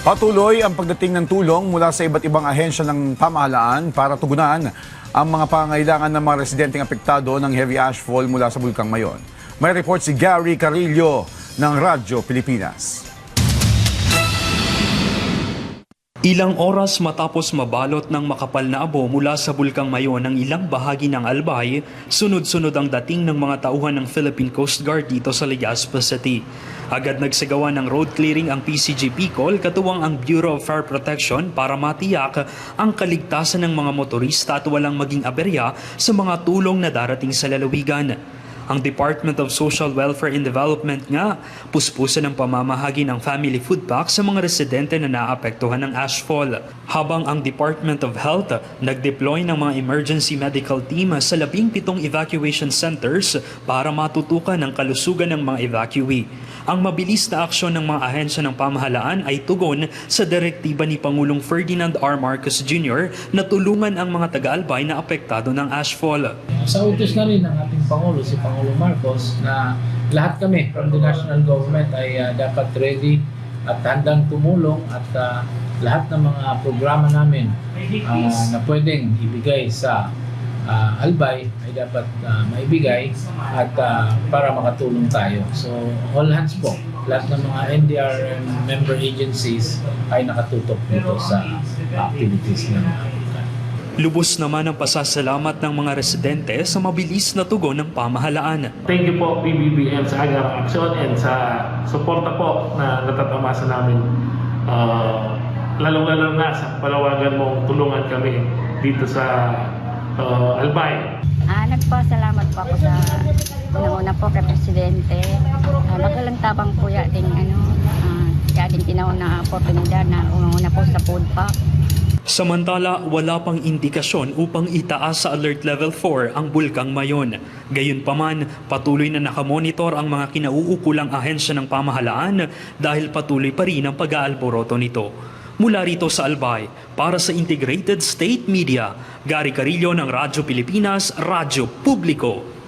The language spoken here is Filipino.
Patuloy ang pagdating ng tulong mula sa iba't ibang ahensya ng pamahalaan para tugunan ang mga pangangailangan ng mga residenteng apektado ng heavy ashfall mula sa Bulkang Mayon. May report si Gary Carillo ng Radyo Pilipinas. Ilang oras matapos mabalot ng makapal na abo mula sa Bulkang Mayon ng ilang bahagi ng Albay, sunod-sunod ang dating ng mga tauhan ng Philippine Coast Guard dito sa Legazpi City. Agad nagsagawa ng road clearing ang PCG Bicol katuwang ang Bureau of Fire Protection para matiyak ang kaligtasan ng mga motorista at walang maging aberya sa mga tulong na darating sa lalawigan. Ang Department of Social Welfare and Development nga, puspusan ng pamamahagi ng family food pack sa mga residente na naapektuhan ng ashfall. Habang ang Department of Health nag-deploy ng mga emergency medical team sa 17 evacuation centers para matutukan ang kalusugan ng mga evacuee. Ang mabilis na aksyon ng mga ahensya ng pamahalaan ay tugon sa direktiba ni Pangulong Ferdinand R. Marcos Jr. na tulungan ang mga taga-Albay na apektado ng ashfall. Sa utos na rin ng ating Pangulo, si Pangulo Marcos, na lahat kami from the national government ay dapat ready at handang tumulong at lahat ng mga programa namin na pwedeng ibigay sa Albay ay dapat maibigay at para makatulong tayo. So all hands po, lahat ng mga NDR and member agencies ay nakatutok dito sa activities ng Lubos naman ang pasasalamat ng mga residente sa mabilis na tugon ng pamahalaan. Thank you po PBBM sa agarang aksyon and sa suporta po na natatamasa namin. Lalong-lalo na sa palawagan mong tulungan kami dito sa Albay. Nagpasalamat po ako sa unang-una po kay Presidente. Magalang tabang po yating yating tinaw na oportunidad na unang-una po sa food pack. Samantala, wala pang indikasyon upang itaas sa Alert Level 4 ang Bulkang Mayon. Gayunpaman, patuloy na nakamonitor ang mga kinauukulang ahensya ng pamahalaan dahil patuloy pa rin ang pag-aalboroto nito. Mula rito sa Albay, para sa Integrated State Media, Gary Carillo ng Radyo Pilipinas, Radyo Publiko.